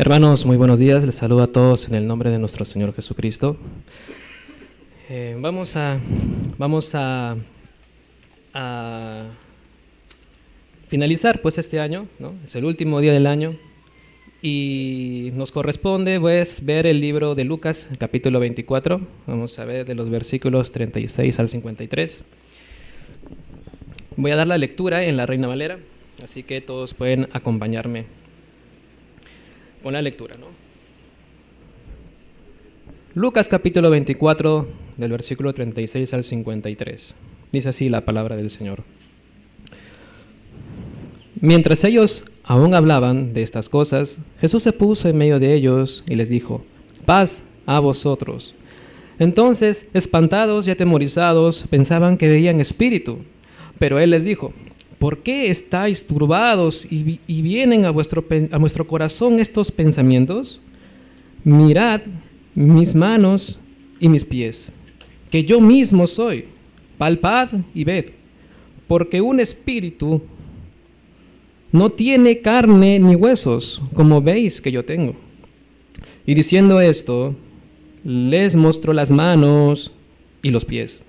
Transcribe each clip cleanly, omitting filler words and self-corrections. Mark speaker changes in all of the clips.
Speaker 1: Hermanos, muy buenos días. Les saludo a todos en el nombre de nuestro Señor Jesucristo. Vamos a finalizar pues este año, ¿no? Es el último día del año y nos corresponde pues ver el libro de Lucas, el capítulo 24. Vamos a ver de los versículos 36 al 53. Voy a dar la lectura en la Reina Valera, así que todos pueden acompañarme con la lectura, ¿no? Lucas capítulo 24, del versículo 36 al 53. Dice así la palabra del Señor. Mientras ellos aún hablaban de estas cosas, Jesús se puso en medio de ellos y les dijo: paz a vosotros. Entonces, espantados y atemorizados, pensaban que veían espíritu. Pero él les dijo: ¿por qué estáis turbados y vienen a vuestro corazón estos pensamientos? Mirad mis manos y mis pies, que yo mismo soy. Palpad y ved, porque un espíritu no tiene carne ni huesos, como veis que yo tengo. Y diciendo esto, les mostró las manos y los pies.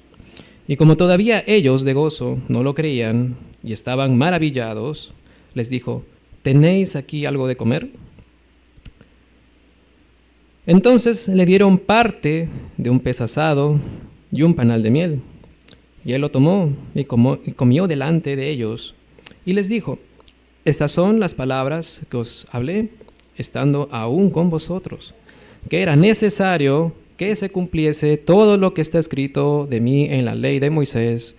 Speaker 1: Y como todavía ellos de gozo no lo creían y estaban maravillados, les dijo: ¿tenéis aquí algo de comer? Entonces le dieron parte de un pez asado y un panal de miel. Y él lo tomó y comió delante de ellos. Y les dijo: estas son las palabras que os hablé, estando aún con vosotros, que era necesario que se cumpliese todo lo que está escrito de mí en la ley de Moisés,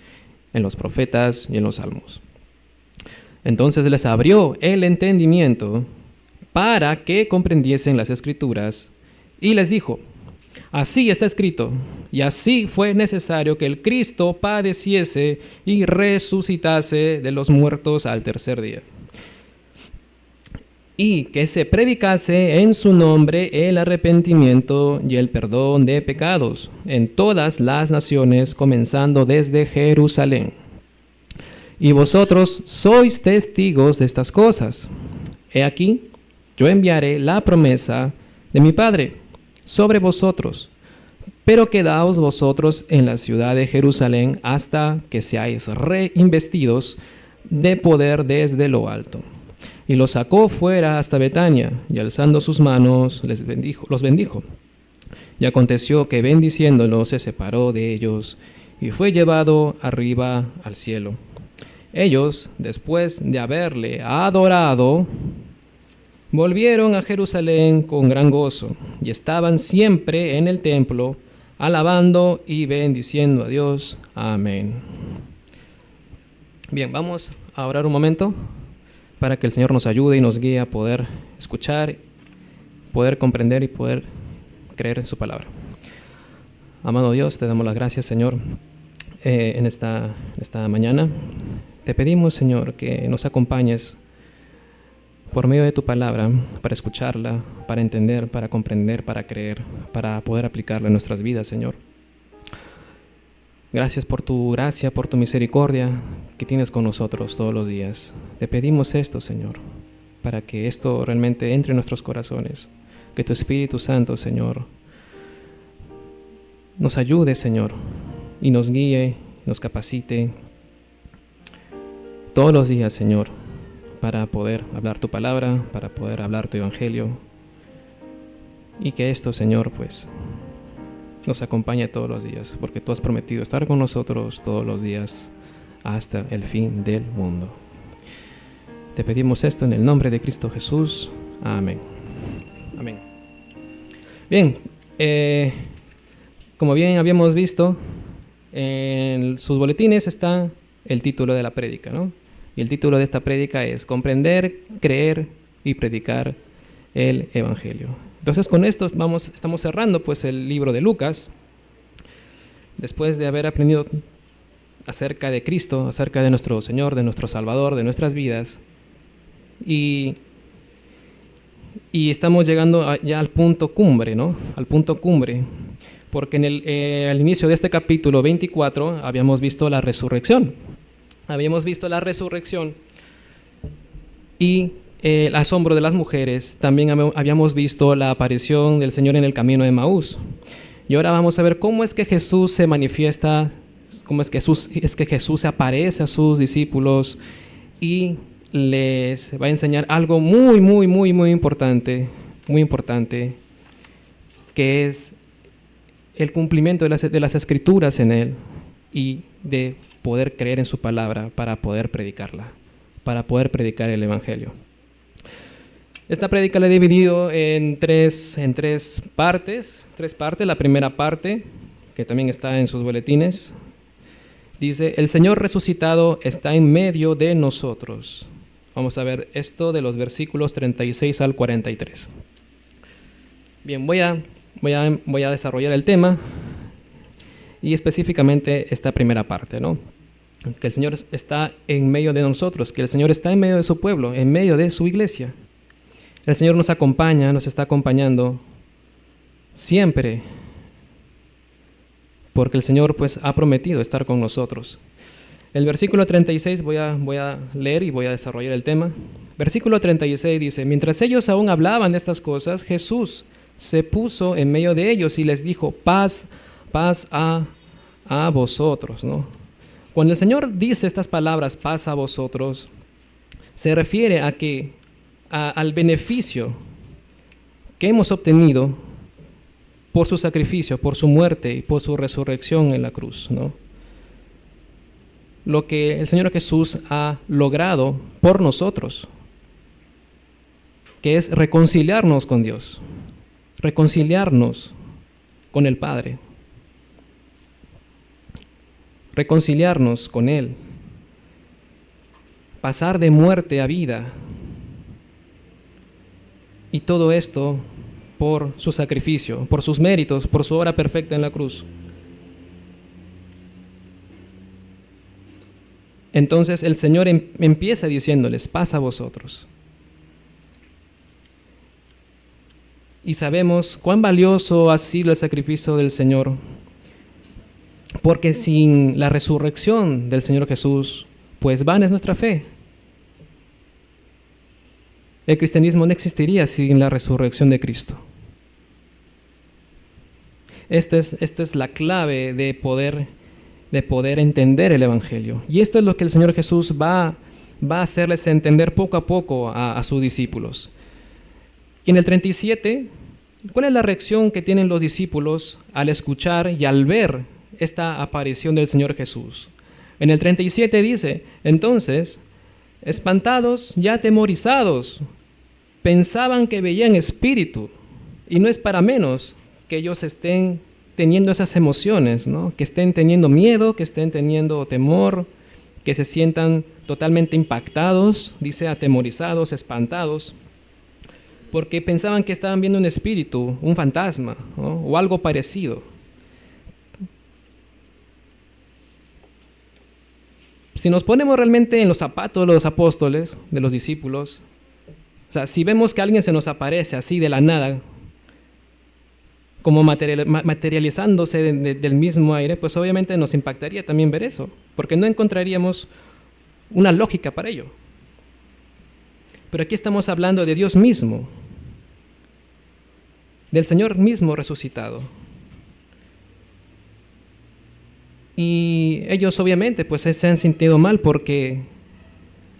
Speaker 1: en los profetas y en los salmos. Entonces les abrió el entendimiento para que comprendiesen las escrituras, y les dijo: así está escrito, y así fue necesario que el Cristo padeciese y resucitase de los muertos al tercer día, y que se predicase en su nombre el arrepentimiento y el perdón de pecados en todas las naciones, comenzando desde Jerusalén. Y vosotros sois testigos de estas cosas. He aquí, yo enviaré la promesa de mi Padre sobre vosotros, pero quedaos vosotros en la ciudad de Jerusalén hasta que seáis reinvestidos de poder desde lo alto. Y los sacó fuera hasta Betania, y alzando sus manos los bendijo. Y aconteció que bendiciéndolos se separó de ellos, y fue llevado arriba al cielo. Ellos, después de haberle adorado, volvieron a Jerusalén con gran gozo, y estaban siempre en el templo, alabando y bendiciendo a Dios. Amén. Bien, vamos a orar un momento para que el Señor nos ayude y nos guíe a poder escuchar, poder comprender y poder creer en su palabra. Amado Dios, te damos las gracias, Señor, en esta mañana. Te pedimos, Señor, que nos acompañes por medio de tu palabra para escucharla, para entender, para comprender, para creer, para poder aplicarla en nuestras vidas, Señor. Gracias por tu gracia, por tu misericordia que tienes con nosotros todos los días. Te pedimos esto, Señor, para que esto realmente entre en nuestros corazones. Que tu Espíritu Santo, Señor, nos ayude, Señor, y nos guíe, nos capacite todos los días, Señor, para poder hablar tu palabra, para poder hablar tu evangelio. Y que esto, Señor, pues nos acompañe todos los días, porque tú has prometido estar con nosotros todos los días hasta el fin del mundo. Te pedimos esto en el nombre de Cristo Jesús. Amén. Amén. Bien, como bien habíamos visto, en sus boletines está el título de la prédica, ¿no? Y el título de esta prédica es Comprender, Creer y Predicar el Evangelio. Entonces con esto estamos cerrando pues el libro de Lucas, después de haber aprendido acerca de Cristo, acerca de nuestro Señor, de nuestro Salvador, de nuestras vidas, y estamos llegando ya al punto cumbre, ¿no? Al punto cumbre, porque al inicio de este capítulo 24 habíamos visto la resurrección. Y el asombro de las mujeres, también habíamos visto la aparición del Señor en el camino de Emaús. Y ahora vamos a ver cómo es que Jesús se manifiesta, cómo es que Jesús se aparece a sus discípulos y les va a enseñar algo muy importante, que es el cumplimiento de las Escrituras en Él y de poder creer en su palabra para poder predicarla, para poder predicar el Evangelio. Esta prédica la he dividido en tres partes. La primera parte, que también está en sus boletines, dice: el Señor resucitado está en medio de nosotros. Vamos a ver esto de los versículos 36 al 43. Bien, voy a desarrollar el tema y específicamente esta primera parte, ¿no? Que el Señor está en medio de nosotros, que el Señor está en medio de su pueblo, en medio de su iglesia. El Señor nos acompaña, nos está acompañando siempre, porque el Señor pues ha prometido estar con nosotros. El versículo 36 voy a leer y voy a desarrollar el tema. Versículo 36 dice: mientras ellos aún hablaban de estas cosas, Jesús se puso en medio de ellos y les dijo: paz a vosotros, ¿no? Cuando el Señor dice estas palabras, paz a vosotros, se refiere al beneficio que hemos obtenido por su sacrificio, por su muerte y por su resurrección en la cruz, ¿no? Lo que el Señor Jesús ha logrado por nosotros, que es reconciliarnos con Dios, reconciliarnos con el Padre, reconciliarnos con Él, pasar de muerte a vida. Y todo esto por su sacrificio, por sus méritos, por su obra perfecta en la cruz. Entonces el Señor empieza diciéndoles: paz a vosotros. Y sabemos cuán valioso ha sido el sacrificio del Señor, porque sin la resurrección del Señor Jesús, pues vana es nuestra fe. El cristianismo no existiría sin la resurrección de Cristo. Esta es la clave de poder entender el Evangelio. Y esto es lo que el Señor Jesús va a hacerles entender poco a poco a sus discípulos. Y en el 37, ¿cuál es la reacción que tienen los discípulos al escuchar y al ver esta aparición del Señor Jesús? En el 37 dice: entonces, espantados y atemorizados, pensaban que veían espíritu, y no es para menos que ellos estén teniendo esas emociones, ¿no? Que estén teniendo miedo, que estén teniendo temor, que se sientan totalmente impactados, dice atemorizados, espantados, porque pensaban que estaban viendo un espíritu, un fantasma, ¿no? O algo parecido. Si nos ponemos realmente en los zapatos de los apóstoles, de los discípulos, o sea, si vemos que alguien se nos aparece así de la nada, como materializándose del mismo aire, pues obviamente nos impactaría también ver eso, porque no encontraríamos una lógica para ello. Pero aquí estamos hablando de Dios mismo, del Señor mismo resucitado. Y ellos obviamente pues se han sentido mal porque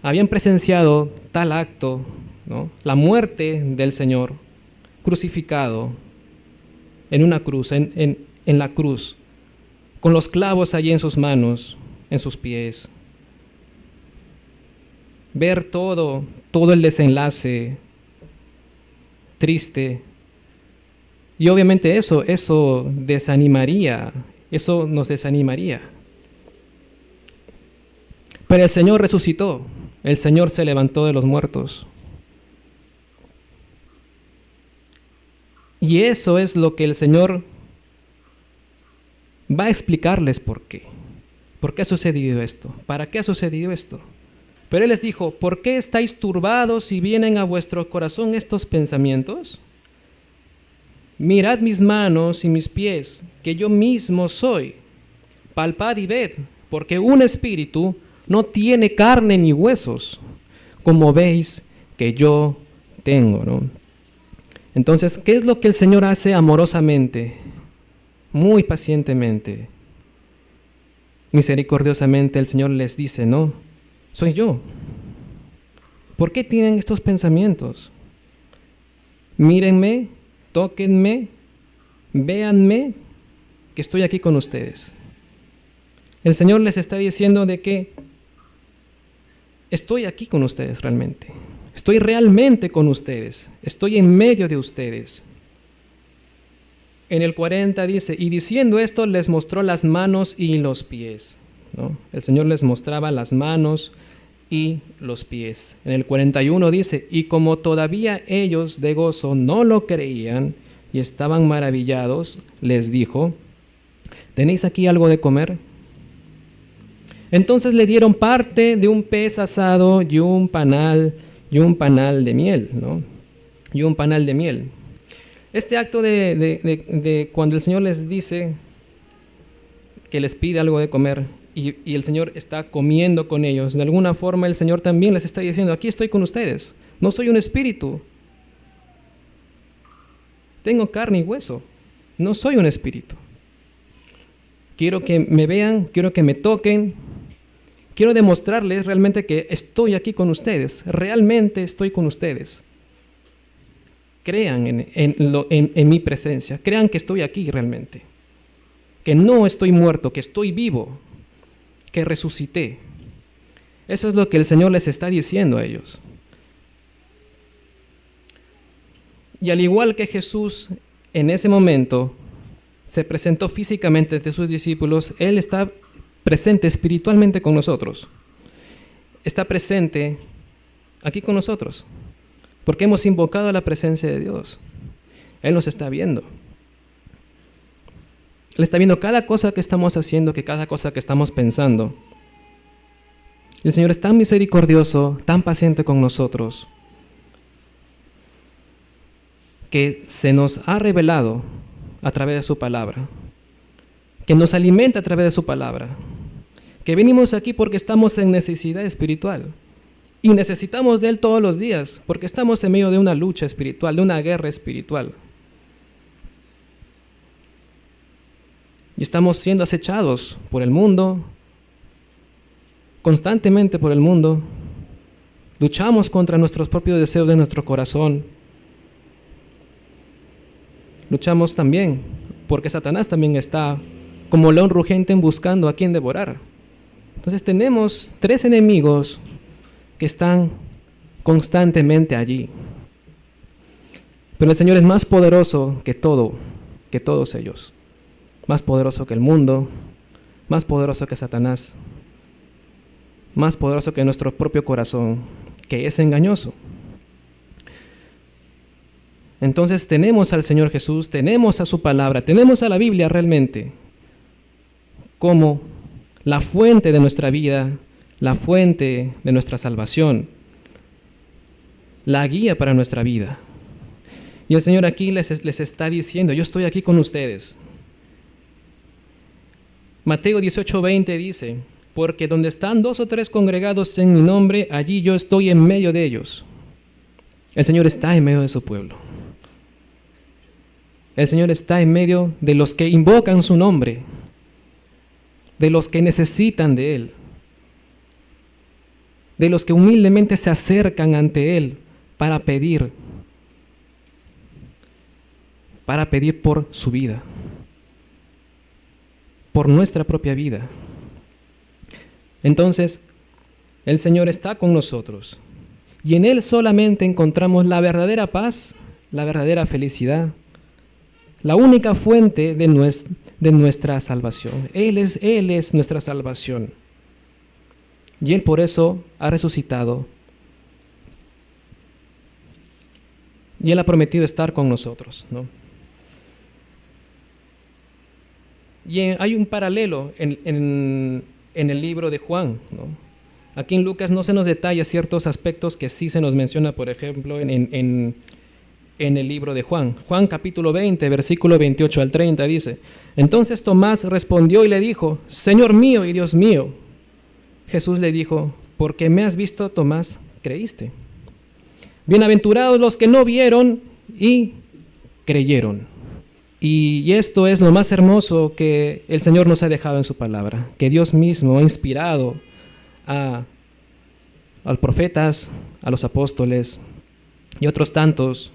Speaker 1: habían presenciado tal acto, ¿no? La muerte del Señor crucificado en una cruz, en la cruz, con los clavos allí en sus manos, en sus pies. Ver todo el desenlace triste. Y obviamente eso desanimaría, eso nos desanimaría. Pero el Señor resucitó, el Señor se levantó de los muertos. Y eso es lo que el Señor va a explicarles por qué. ¿Por qué ha sucedido esto? ¿Para qué ha sucedido esto? Pero Él les dijo: ¿por qué estáis turbados y vienen a vuestro corazón estos pensamientos? Mirad mis manos y mis pies, que yo mismo soy. Palpad y ved, porque un espíritu no tiene carne ni huesos, como veis que yo tengo, ¿no? Entonces, ¿qué es lo que el Señor hace amorosamente, muy pacientemente? Misericordiosamente el Señor les dice, no, soy yo. ¿Por qué tienen estos pensamientos? Mírenme, tóquenme, véanme, que estoy aquí con ustedes. El Señor les está diciendo de que estoy aquí con ustedes realmente. Estoy realmente con ustedes. Estoy en medio de ustedes. En el 40 dice, y diciendo esto les mostró las manos y los pies, ¿no? El Señor les mostraba las manos y los pies. En el 41 dice, y como todavía ellos de gozo no lo creían y estaban maravillados, les dijo, ¿tenéis aquí algo de comer? Entonces le dieron parte de un pez asado y un panal de miel, ¿no? Y un panal de miel. Este acto de cuando el Señor les dice que les pide algo de comer y el Señor está comiendo con ellos, de alguna forma el Señor también les está diciendo, aquí estoy con ustedes, no soy un espíritu, tengo carne y hueso, no soy un espíritu. Quiero que me vean, quiero que me toquen, quiero demostrarles realmente que estoy aquí con ustedes, realmente estoy con ustedes. Crean en mi presencia, crean que estoy aquí realmente, que no estoy muerto, que estoy vivo, que resucité. Eso es lo que el Señor les está diciendo a ellos. Y al igual que Jesús en ese momento se presentó físicamente ante sus discípulos, Él está presente espiritualmente con nosotros. Está presente aquí con nosotros, porque hemos invocado la presencia de Dios. Él nos está viendo. Él está viendo cada cosa que estamos haciendo, que cada cosa que estamos pensando. El Señor es tan misericordioso, tan paciente con nosotros, que se nos ha revelado a través de su palabra, que nos alimenta a través de su palabra, que venimos aquí porque estamos en necesidad espiritual y necesitamos de Él todos los días, porque estamos en medio de una lucha espiritual, de una guerra espiritual. Y estamos siendo acechados por el mundo, constantemente por el mundo. Luchamos contra nuestros propios deseos de nuestro corazón. Luchamos también porque Satanás también está como león rugiente buscando a quien devorar. Entonces tenemos 3 enemigos que están constantemente allí. Pero el Señor es más poderoso que todos ellos. Más poderoso que el mundo, más poderoso que Satanás, más poderoso que nuestro propio corazón, que es engañoso. Entonces tenemos al Señor Jesús, tenemos a su palabra, tenemos a la Biblia realmente como la fuente de nuestra vida, la fuente de nuestra salvación, la guía para nuestra vida. Y el Señor aquí les está diciendo, yo estoy aquí con ustedes. Mateo 18:20 dice, porque donde están 2 o 3 congregados en mi nombre, allí yo estoy en medio de ellos. El Señor está en medio de su pueblo. El Señor está en medio de los que invocan su nombre, de los que necesitan de Él, de los que humildemente se acercan ante Él para pedir por su vida, por nuestra propia vida. Entonces, el Señor está con nosotros y en Él solamente encontramos la verdadera paz, la verdadera felicidad, la única fuente de nuestra salvación. Él es nuestra salvación. Y Él por eso ha resucitado. Y Él ha prometido estar con nosotros, ¿no? Y hay un paralelo en el libro de Juan, ¿no? Aquí en Lucas no se nos detalla ciertos aspectos que sí se nos menciona, por ejemplo, en el libro de Juan. Juan capítulo 20, versículo 28 al 30 dice, entonces Tomás respondió y le dijo, Señor mío y Dios mío. Jesús le dijo, porque me has visto, Tomás, creíste. Bienaventurados los que no vieron y creyeron. Y esto es lo más hermoso que el Señor nos ha dejado en su palabra, que Dios mismo ha inspirado a los profetas, a los apóstoles y otros tantos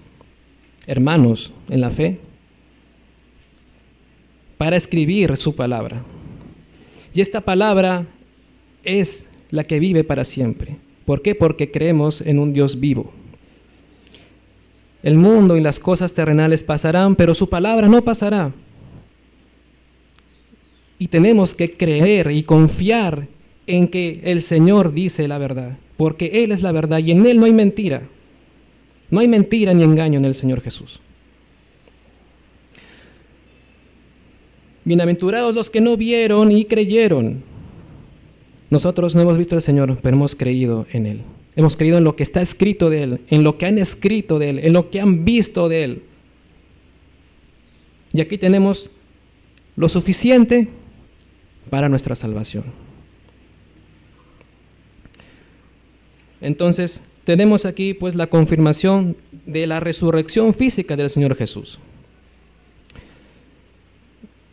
Speaker 1: hermanos en la fe para escribir su palabra. Y esta palabra es la que vive para siempre. ¿Por qué? Porque creemos en un Dios vivo. El mundo y las cosas terrenales pasarán, pero su palabra no pasará. Y tenemos que creer y confiar en que el Señor dice la verdad, porque Él es la verdad y en Él no hay mentira. No hay mentira ni engaño en el Señor Jesús. Bienaventurados los que no vieron y creyeron. Nosotros no hemos visto al Señor, pero hemos creído en Él. Hemos creído en lo que está escrito de Él, en lo que han escrito de Él, en lo que han visto de Él. Y aquí tenemos lo suficiente para nuestra salvación. Entonces, tenemos aquí pues la confirmación de la resurrección física del Señor Jesús.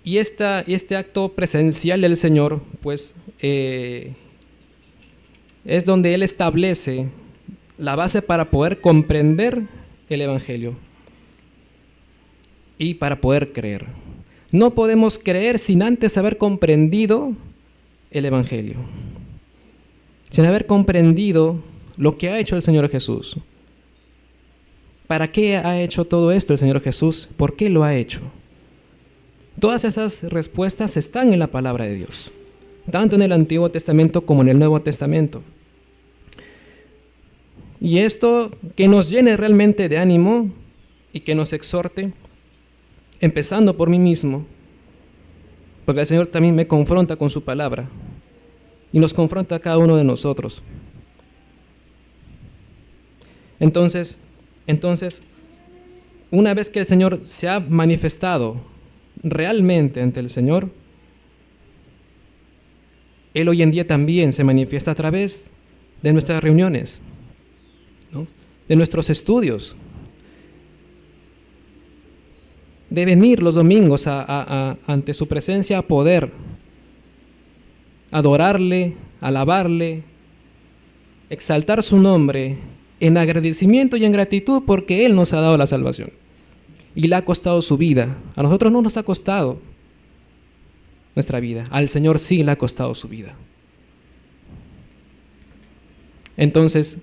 Speaker 1: Y este acto presencial del Señor, pues, es donde Él establece la base para poder comprender el Evangelio y para poder creer. No podemos creer sin antes haber comprendido el Evangelio, sin haber comprendido lo que ha hecho el Señor Jesús. ¿Para qué ha hecho todo esto el Señor Jesús? ¿Por qué lo ha hecho? Todas esas respuestas están en la palabra de Dios, tanto en el Antiguo Testamento como en el Nuevo Testamento. Y esto que nos llene realmente de ánimo y que nos exhorte, empezando por mí mismo, porque el Señor también me confronta con su palabra y nos confronta a cada uno de nosotros. Entonces, una vez que el Señor se ha manifestado realmente ante el Señor, Él hoy en día también se manifiesta a través de nuestras reuniones, ¿no? De nuestros estudios, de venir los domingos ante su presencia a poder adorarle, alabarle, exaltar su nombre en agradecimiento y en gratitud porque Él nos ha dado la salvación y le ha costado su vida. A nosotros no nos ha costado nuestra vida, al Señor sí le ha costado su vida. Entonces,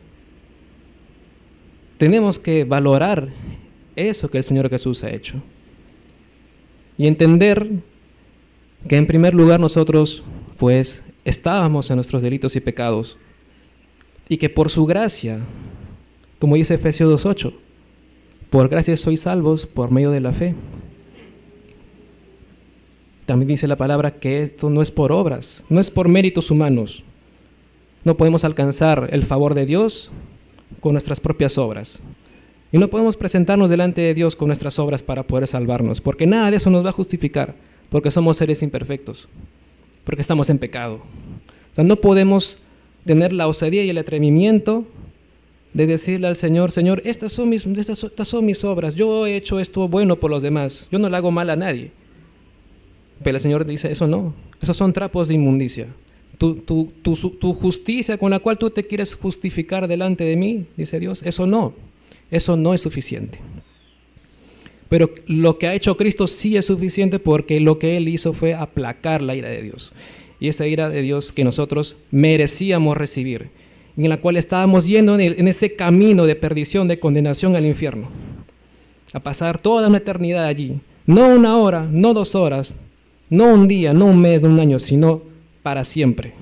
Speaker 1: tenemos que valorar eso que el Señor Jesús ha hecho y entender que en primer lugar nosotros pues estábamos en nuestros delitos y pecados y que por su gracia, como dice Efesios 2:8, por gracia sois salvos por medio de la fe. También dice la palabra que esto no es por obras, no es por méritos humanos. No podemos alcanzar el favor de Dios con nuestras propias obras. Y no podemos presentarnos delante de Dios con nuestras obras para poder salvarnos, porque nada de eso nos va a justificar, porque somos seres imperfectos, porque estamos en pecado. O sea, no podemos tener la osadía y el atrevimiento de decirle al Señor, Señor, estas son mis obras, yo he hecho esto bueno por los demás, yo no le hago mal a nadie. Pero el Señor dice, eso no, esos son trapos de inmundicia. Tu justicia con la cual tú te quieres justificar delante de mí, dice Dios, eso no es suficiente. Pero lo que ha hecho Cristo sí es suficiente porque lo que Él hizo fue aplacar la ira de Dios. Y esa ira de Dios que nosotros merecíamos recibir, en la cual estábamos yendo en ese camino de perdición, de condenación al infierno, a pasar toda una eternidad allí, no una hora, no 2 horas, no un día, no un mes, no un año, sino para siempre.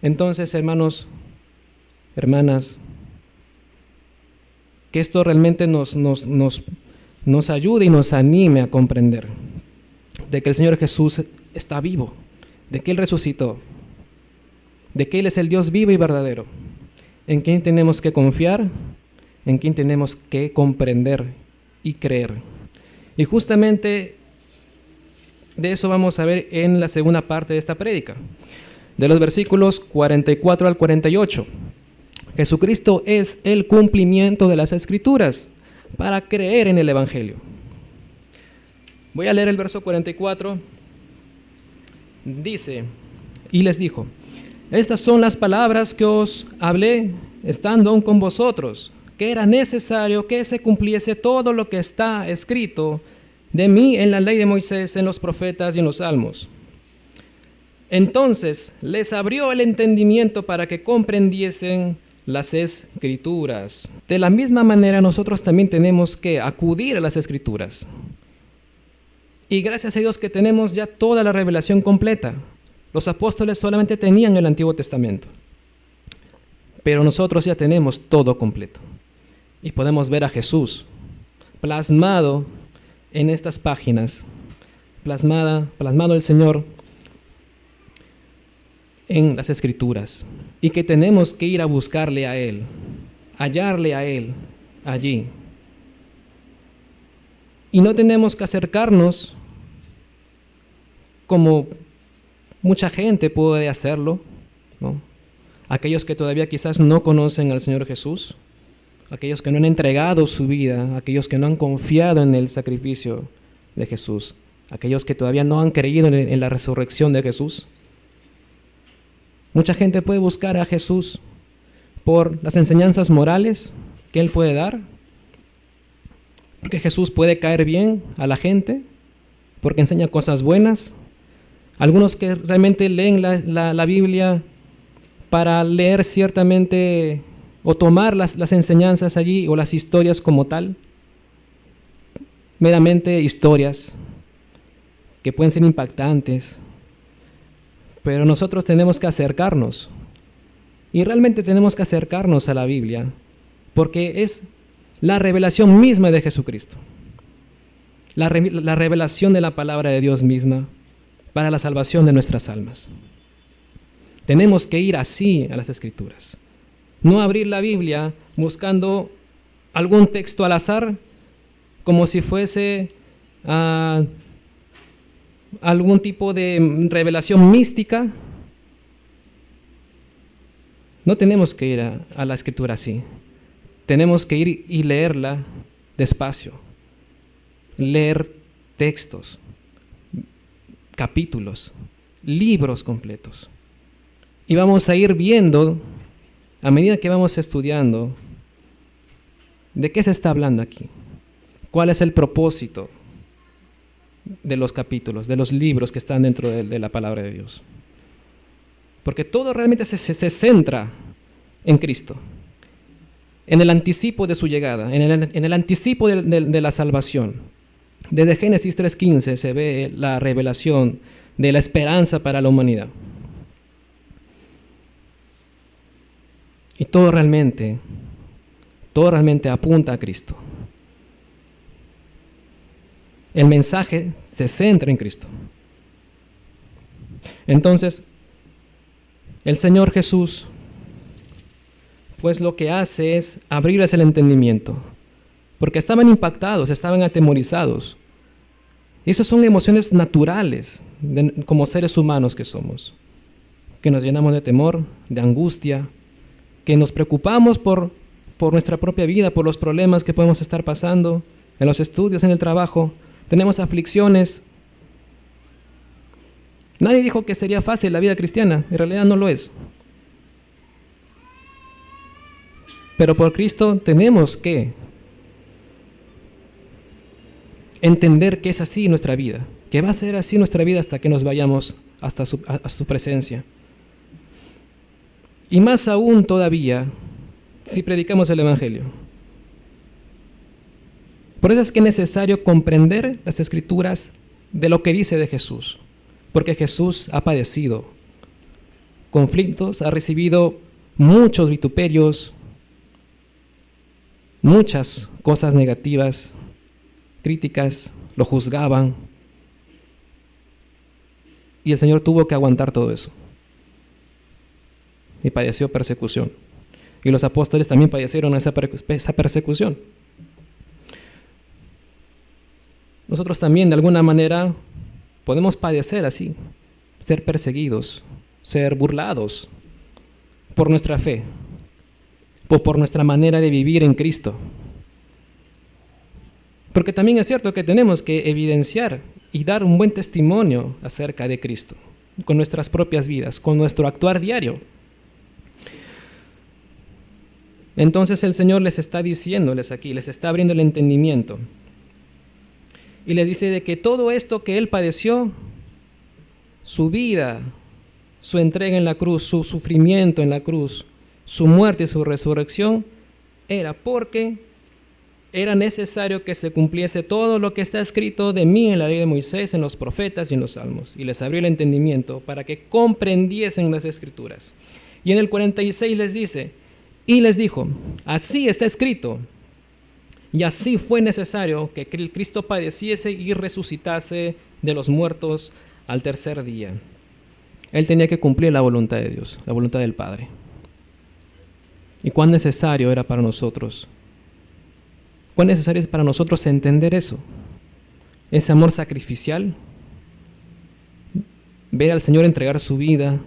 Speaker 1: Entonces, hermanos, hermanas, que esto realmente nos ayude y nos anime a comprender de que el Señor Jesús está vivo, de que Él resucitó, de que Él es el Dios vivo y verdadero, en quien tenemos que confiar, en quien tenemos que comprender y creer. Y justamente de eso vamos a ver en la segunda parte de esta prédica. de los versículos 44 al 48. Jesucristo es el cumplimiento de las Escrituras para creer en el Evangelio. Voy a leer el verso 44. Dice, y les dijo, estas son las palabras que os hablé estando aún con vosotros, que era necesario que se cumpliese todo lo que está escrito de mí en la ley de Moisés, en los profetas y en los salmos. Entonces les abrió el entendimiento para que comprendiesen las Escrituras. De la misma manera nosotros también tenemos que acudir a las Escrituras. Y gracias a Dios que tenemos ya toda la revelación completa. Los apóstoles solamente tenían el Antiguo Testamento, pero nosotros ya tenemos todo completo. Y podemos ver a Jesús plasmado en estas páginas, plasmado el Señor en las Escrituras, y que tenemos que ir a buscarle a Él, hallarle a Él allí. Y no tenemos que acercarnos como mucha gente puede hacerlo, ¿no? Aquellos que todavía quizás no conocen al Señor Jesús, aquellos que no han entregado su vida, aquellos que no han confiado en el sacrificio de Jesús, aquellos que todavía no han creído en la resurrección de Jesús. Mucha gente puede buscar a Jesús por las enseñanzas morales que Él puede dar, porque Jesús puede caer bien a la gente, porque enseña cosas buenas. Algunos que realmente leen la Biblia para leer ciertamente o tomar las enseñanzas allí o las historias como tal, meramente historias que pueden ser impactantes, pero nosotros tenemos que acercarnos y realmente tenemos que acercarnos a la Biblia porque es la revelación misma de Jesucristo, la revelación de la palabra de Dios misma para la salvación de nuestras almas. Tenemos que ir así a las Escrituras. No abrir la Biblia buscando algún texto al azar, como si fuese algún tipo de revelación mística. No tenemos que ir a la Escritura así. Tenemos que ir y leerla despacio. Leer textos, capítulos, libros completos. Y vamos a ir viendo, a medida que vamos estudiando, de qué se está hablando aquí. ¿Cuál es el propósito de los capítulos, de los libros que están dentro de la palabra de Dios? Porque todo realmente se centra en Cristo, en el anticipo de su llegada, en el anticipo de la salvación. Desde Génesis 3:15 se ve la revelación de la esperanza para la humanidad. Y todo realmente apunta a Cristo. El mensaje se centra en Cristo. Entonces, el Señor Jesús, pues lo que hace es abrirles el entendimiento, porque estaban impactados, estaban atemorizados. Y esas son emociones naturales como seres humanos que somos, que nos llenamos de temor, de angustia, que nos preocupamos por nuestra propia vida, por los problemas que podemos estar pasando en los estudios, en el trabajo. Tenemos aflicciones. Nadie dijo que sería fácil la vida cristiana, en realidad no lo es. Pero por Cristo tenemos que entender que es así nuestra vida, que va a ser así nuestra vida hasta que nos vayamos hasta su presencia. Y más aún todavía si predicamos el Evangelio. Por eso es que es necesario comprender las Escrituras de lo que dice de Jesús, porque Jesús ha padecido conflictos, ha recibido muchos vituperios, muchas cosas negativas, críticas, lo juzgaban, y el Señor tuvo que aguantar todo eso. Y padeció persecución. Y los apóstoles también padecieron esa persecución. Nosotros también de alguna manera podemos padecer así, ser perseguidos ser burlados por nuestra fe o por nuestra manera de vivir en Cristo. Porque también es cierto que tenemos que evidenciar y dar un buen testimonio acerca de Cristo, con nuestras propias vidas, con nuestro actuar diario. Entonces el Señor les está diciéndoles aquí, les está abriendo el entendimiento. Y les dice de que todo esto que Él padeció, su vida, su entrega en la cruz, su sufrimiento en la cruz, su muerte y su resurrección, era porque era necesario que se cumpliese todo lo que está escrito de mí en la ley de Moisés, en los profetas y en los salmos. Y les abrió el entendimiento para que comprendiesen las Escrituras. Y en el 46 les dice, y les dijo, así está escrito, y así fue necesario que el Cristo padeciese y resucitase de los muertos al tercer día. Él tenía que cumplir la voluntad de Dios, la voluntad del Padre. ¿Y cuán necesario era para nosotros? ¿Cuán necesario es para nosotros entender eso? Ese amor sacrificial, ver al Señor entregar su vida,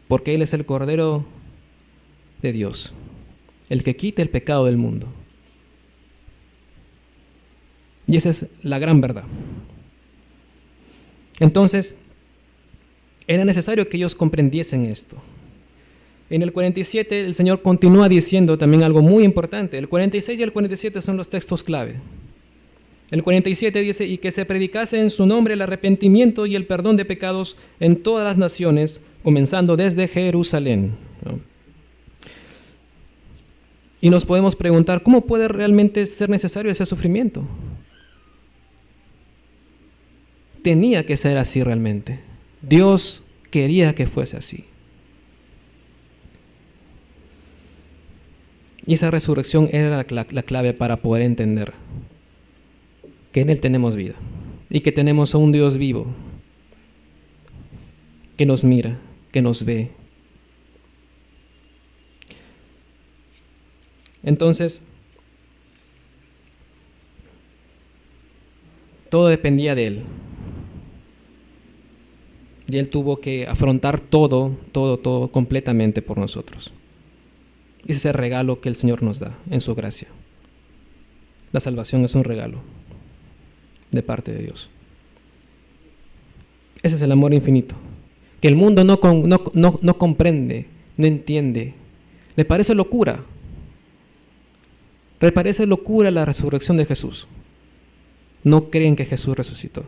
Speaker 1: porque Él es el Cordero de Dios, el que quita el pecado del mundo. Y esa es la gran verdad. Entonces, era necesario que ellos comprendiesen esto. En el 47 el Señor continúa diciendo también algo muy importante. El 46 y el 47 son los textos clave. El 47 dice, y que se predicase en su nombre el arrepentimiento y el perdón de pecados en todas las naciones, comenzando desde Jerusalén. ¿No? Y nos podemos preguntar, ¿cómo puede realmente ser necesario ese sufrimiento? Tenía que ser así realmente. Dios quería que fuese así. Y esa resurrección era la clave para poder entender que en Él tenemos vida y que tenemos a un Dios vivo que nos mira, que nos ve. Entonces, todo dependía de Él. Y Él tuvo que afrontar todo completamente por nosotros. Y ese es el regalo que el Señor nos da en su gracia. La salvación es un regalo de parte de Dios. Ese es el amor infinito, que el mundo no comprende, no entiende. Le parece locura. Le parece locura la resurrección de Jesús. No creen que Jesús resucitó.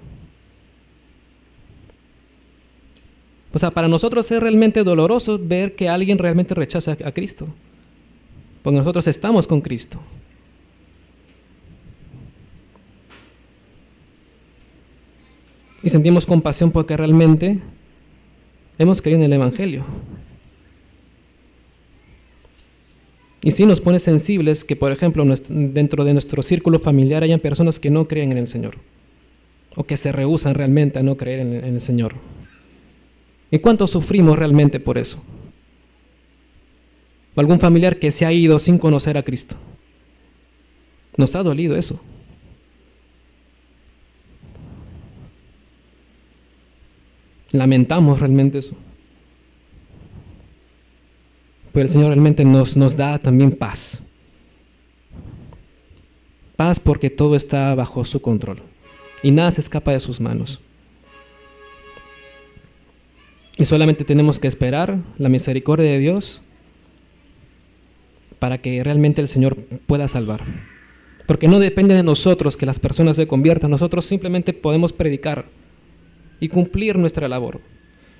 Speaker 1: O sea, para nosotros es realmente doloroso ver que alguien realmente rechaza a Cristo. Porque nosotros estamos con Cristo. Y sentimos compasión porque realmente hemos creído en el Evangelio. Y sí nos pone sensibles que, por ejemplo, dentro de nuestro círculo familiar hayan personas que no creen en el Señor. O que se rehúsan realmente a no creer en el Señor. ¿Y cuánto sufrimos realmente por eso? O algún familiar que se ha ido sin conocer a Cristo. Nos ha dolido eso. Lamentamos realmente eso. Pero el Señor realmente nos da también paz. Paz porque todo está bajo su control. Y nada se escapa de sus manos. Y solamente tenemos que esperar la misericordia de Dios para que realmente el Señor pueda salvar. Porque no depende de nosotros que las personas se conviertan. Nosotros simplemente podemos predicar y cumplir nuestra labor.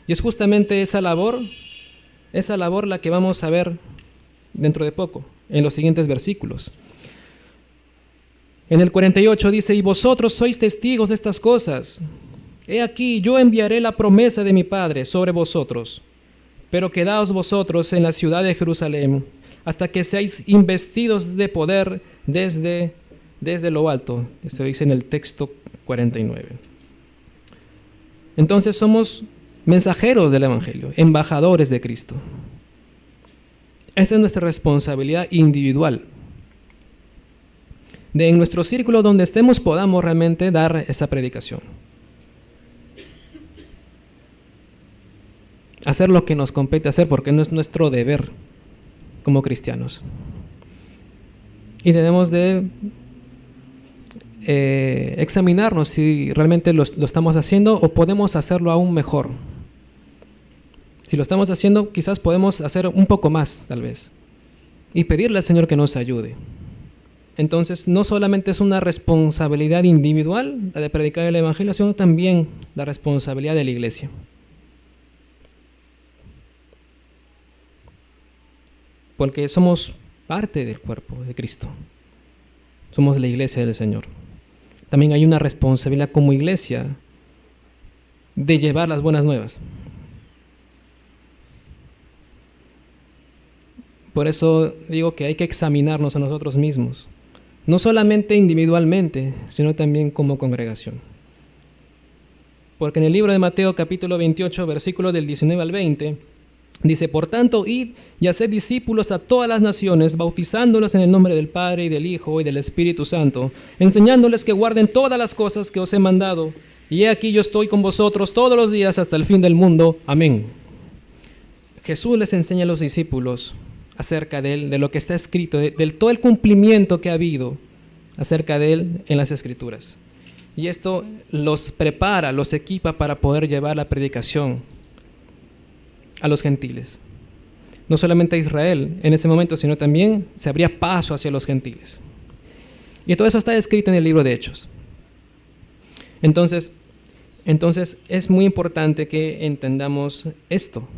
Speaker 1: Y es justamente esa labor la que vamos a ver dentro de poco, en los siguientes versículos. En el 48 dice, y vosotros sois testigos de estas cosas. He aquí, yo enviaré la promesa de mi Padre sobre vosotros, pero quedaos vosotros en la ciudad de Jerusalén, hasta que seáis investidos de poder desde lo alto. Eso dice en el texto 49. Entonces somos mensajeros del Evangelio, embajadores de Cristo. Esta es nuestra responsabilidad individual. De en nuestro círculo donde estemos podamos realmente dar esa predicación. hacer lo que nos compete hacer, porque no es nuestro deber como cristianos. Y debemos de examinarnos si realmente lo estamos haciendo o podemos hacerlo aún mejor. Si lo estamos haciendo, quizás podemos hacer un poco más, tal vez, y pedirle al Señor que nos ayude. Entonces, no solamente es una responsabilidad individual la de predicar el Evangelio, sino también la responsabilidad de la iglesia. Porque somos parte del cuerpo de Cristo. Somos la iglesia del Señor. También hay una responsabilidad como iglesia de llevar las buenas nuevas. Por eso digo que hay que examinarnos a nosotros mismos. No solamente individualmente, sino también como congregación. Porque en el libro de Mateo capítulo 28, versículos del 19 al 20, dice: por tanto, id y haced discípulos a todas las naciones, bautizándolos en el nombre del Padre y del Hijo y del Espíritu Santo, enseñándoles que guarden todas las cosas que os he mandado. Y he aquí yo estoy con vosotros todos los días hasta el fin del mundo. Amén. Jesús les enseña a los discípulos acerca de él, de lo que está escrito, de todo el cumplimiento que ha habido acerca de él en las Escrituras. Y esto los prepara, los equipa para poder llevar la predicación a los gentiles. No solamente a Israel en ese momento, sino también se abría paso hacia los gentiles. Y todo eso está escrito en el libro de Hechos. Entonces es muy importante que entendamos esto,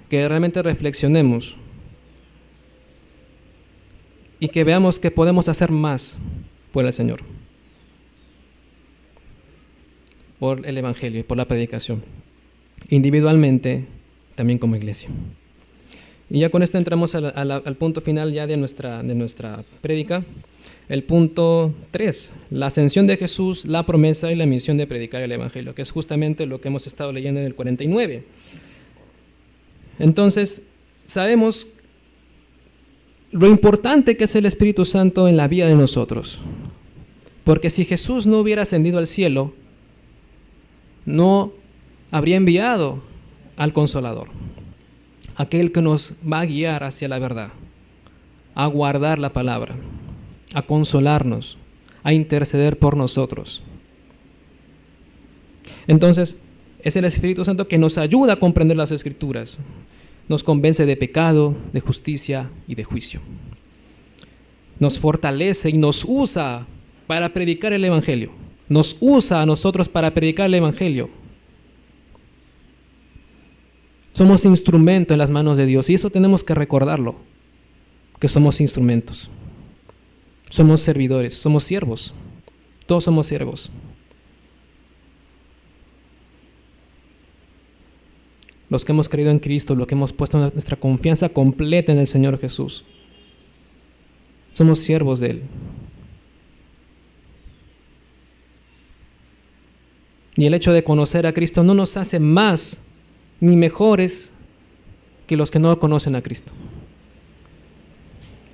Speaker 1: que realmente reflexionemos y que veamos que podemos hacer más por el Señor, por el Evangelio y por la predicación, individualmente, también como iglesia. Y ya con esto entramos al punto final ya de nuestra prédica. El punto 3, la ascensión de Jesús, la promesa y la misión de predicar el Evangelio, que es justamente lo que hemos estado leyendo en el 49. Entonces, sabemos lo importante que es el Espíritu Santo en la vida de nosotros. Porque si Jesús no hubiera ascendido al cielo, no habría enviado al Consolador, aquel que nos va a guiar hacia la verdad, a guardar la palabra, a consolarnos, a interceder por nosotros. Entonces, es el Espíritu Santo que nos ayuda a comprender las Escrituras, nos convence de pecado, de justicia y de juicio. Nos fortalece y nos usa para predicar el Evangelio. Nos usa a nosotros para predicar el Evangelio. Somos instrumento en las manos de Dios y eso tenemos que recordarlo, que somos instrumentos. Somos servidores, somos siervos. Todos somos siervos. Los que hemos creído en Cristo, los que hemos puesto nuestra confianza completa en el Señor Jesús. Somos siervos de Él. Y el hecho de conocer a Cristo no nos hace más ni mejores que los que no conocen a Cristo.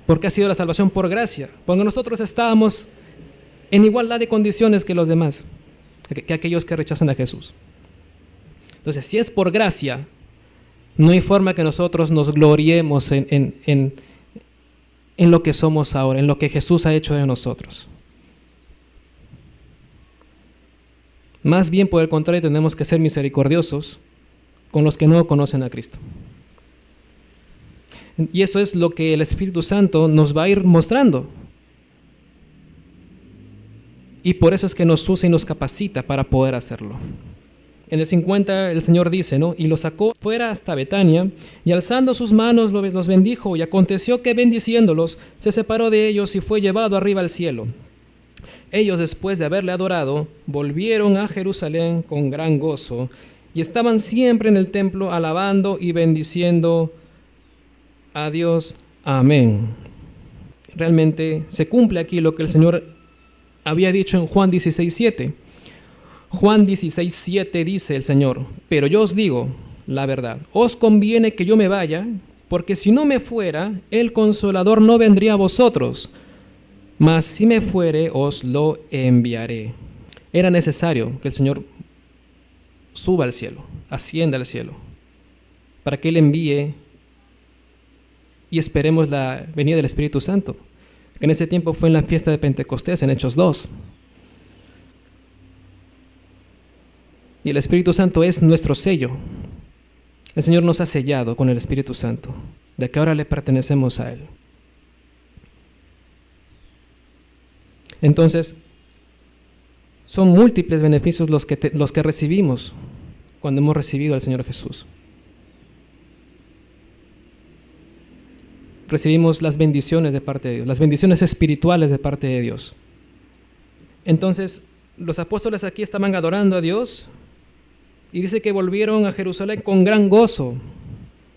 Speaker 1: Porque ha sido la salvación por gracia. Porque nosotros estábamos en igualdad de condiciones que los demás, que aquellos que rechazan a Jesús. Entonces, si es por gracia, no hay forma que nosotros nos gloriemos en lo que somos ahora, en lo que Jesús ha hecho de nosotros. Más bien, por el contrario, tenemos que ser misericordiosos con los que no conocen a Cristo. Y eso es lo que el Espíritu Santo nos va a ir mostrando. Y por eso es que nos usa y nos capacita para poder hacerlo. En el 50 el Señor dice, ¿no? Y los sacó fuera hasta Betania, y alzando sus manos los bendijo, y aconteció que bendiciéndolos, se separó de ellos y fue llevado arriba al cielo. Ellos, después de haberle adorado, volvieron a Jerusalén con gran gozo, y estaban siempre en el templo alabando y bendiciendo a Dios. Amén. Realmente se cumple aquí lo que el Señor había dicho en Juan 16:7. Juan 16:7 dice el Señor: pero yo os digo la verdad, os conviene que yo me vaya, porque si no me fuera, el Consolador no vendría a vosotros, mas si me fuere, os lo enviaré. Era necesario que el Señor suba al cielo, ascienda al cielo, para que Él envíe y esperemos la venida del Espíritu Santo, que en ese tiempo fue en la fiesta de Pentecostés, en Hechos 2. Y el Espíritu Santo es nuestro sello. El Señor nos ha sellado con el Espíritu Santo, de que ahora le pertenecemos a Él. Entonces, son múltiples beneficios los que recibimos cuando hemos recibido al Señor Jesús. Recibimos las bendiciones de parte de Dios, las bendiciones espirituales de parte de Dios. Entonces, los apóstoles aquí estaban adorando a Dios y dice que volvieron a Jerusalén con gran gozo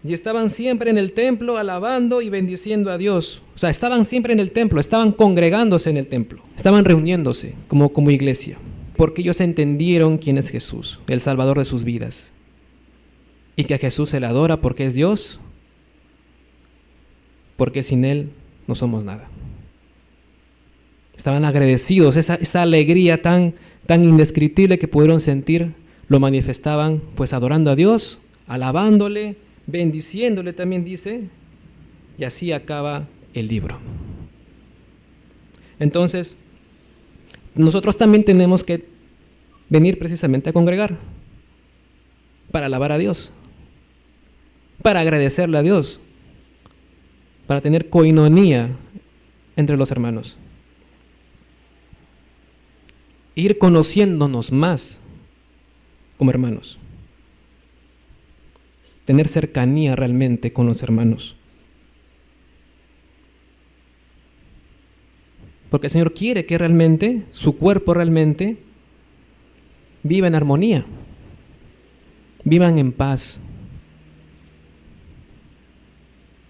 Speaker 1: y estaban siempre en el templo alabando y bendiciendo a Dios. O sea, estaban siempre en el templo, estaban congregándose en el templo, estaban reuniéndose como iglesia, porque ellos entendieron quién es Jesús, el Salvador de sus vidas, y que a Jesús se le adora porque es Dios, porque sin Él no somos nada. Estaban agradecidos, esa alegría tan indescriptible que pudieron sentir, lo manifestaban pues adorando a Dios, alabándole, bendiciéndole también dice, y así acaba el libro. Entonces, nosotros también tenemos que venir precisamente a congregar para alabar a Dios, para agradecerle a Dios, para tener coinonía entre los hermanos. Ir conociéndonos más como hermanos. Tener cercanía realmente con los hermanos. Porque el Señor quiere que realmente, su cuerpo realmente, viva en armonía. Vivan en paz.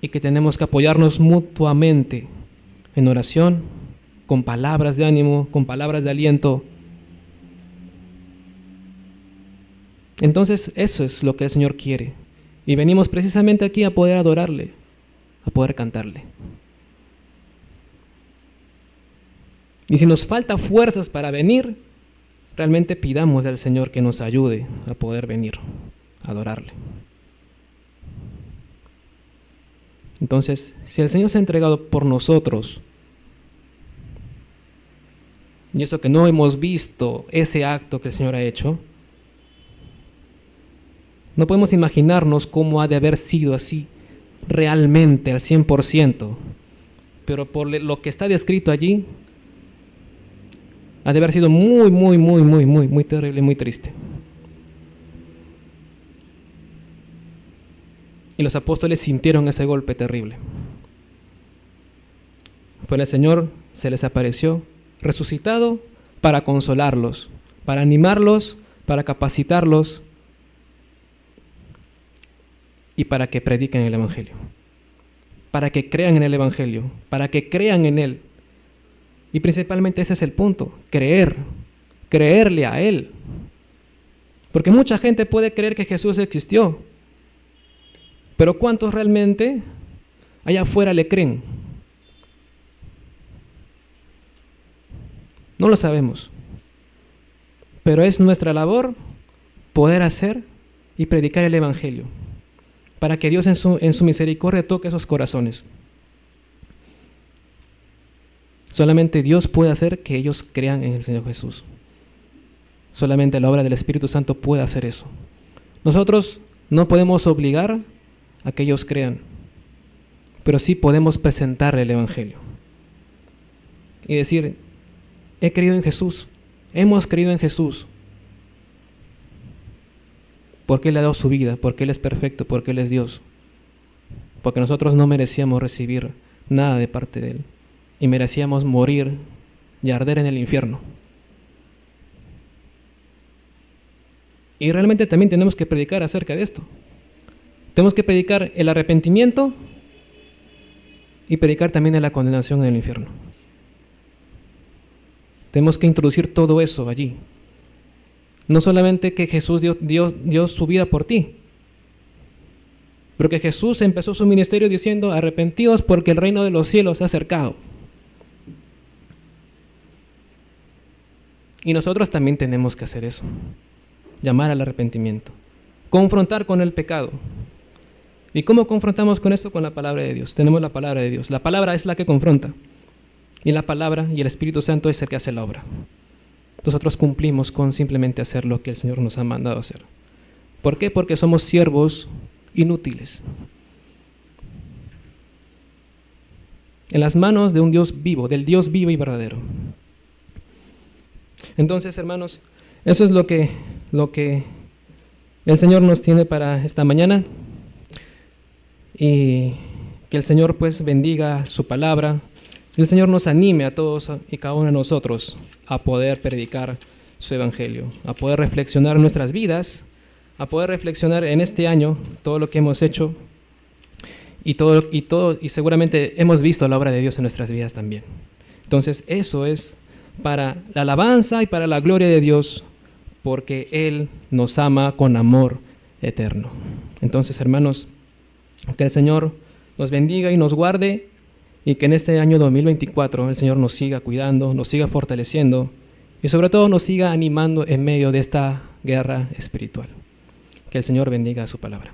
Speaker 1: Y que tenemos que apoyarnos mutuamente en oración, con palabras de ánimo, con palabras de aliento. Entonces, eso es lo que el Señor quiere. Y venimos precisamente aquí a poder adorarle, a poder cantarle. Y si nos falta fuerzas para venir, realmente pidamos al Señor que nos ayude a poder venir a adorarle. Entonces, si el Señor se ha entregado por nosotros, y eso que no hemos visto ese acto que el Señor ha hecho, no podemos imaginarnos cómo ha de haber sido así realmente al 100%, pero por lo que está descrito allí, ha de haber sido muy terrible, muy triste. Y los apóstoles sintieron ese golpe terrible. Pero el Señor se les apareció resucitado para consolarlos, para animarlos, para capacitarlos y para que prediquen el Evangelio, para que crean en el Evangelio, para que crean en Él. Y principalmente ese es el punto, creerle a Él. Porque mucha gente puede creer que Jesús existió, pero ¿cuántos realmente allá afuera le creen? No lo sabemos, pero es nuestra labor poder hacer y predicar el Evangelio, para que Dios en su misericordia toque esos corazones. Solamente Dios puede hacer que ellos crean en el Señor Jesús. Solamente la obra del Espíritu Santo puede hacer eso. Nosotros no podemos obligar a que ellos crean, pero sí podemos presentarle el Evangelio y decir: he creído en Jesús, hemos creído en Jesús, porque Él ha dado su vida, porque Él es perfecto, porque Él es Dios, porque nosotros no merecíamos recibir nada de parte de Él y merecíamos morir y arder en el infierno. Y realmente también tenemos que predicar acerca de esto. Tenemos que predicar el arrepentimiento y predicar también de la condenación en el infierno. Tenemos que introducir todo eso allí. No solamente que Jesús dio su vida por ti, pero que Jesús empezó su ministerio diciendo: arrepentidos porque el reino de los cielos se ha acercado. Y nosotros también tenemos que hacer eso, llamar al arrepentimiento, confrontar con el pecado. ¿Y cómo confrontamos con esto? Con la palabra de Dios. Tenemos la palabra de Dios. La palabra es la que confronta. Y la palabra y el Espíritu Santo es el que hace la obra. Nosotros cumplimos con simplemente hacer lo que el Señor nos ha mandado hacer. ¿Por qué? Porque somos siervos inútiles. En las manos de un Dios vivo, del Dios vivo y verdadero. Entonces, hermanos, eso es lo que el Señor nos tiene para esta mañana. Y que el Señor pues bendiga su palabra. Y el Señor nos anime a todos y cada uno de nosotros a poder predicar su evangelio, a poder reflexionar nuestras vidas, a poder reflexionar en este año todo lo que hemos hecho y seguramente hemos visto la obra de Dios en nuestras vidas también. Entonces eso es para la alabanza y para la gloria de Dios, porque Él nos ama con amor eterno. Entonces, hermanos, que el Señor nos bendiga y nos guarde, y que en este año 2024 el Señor nos siga cuidando, nos siga fortaleciendo y sobre todo nos siga animando en medio de esta guerra espiritual. Que el Señor bendiga su palabra.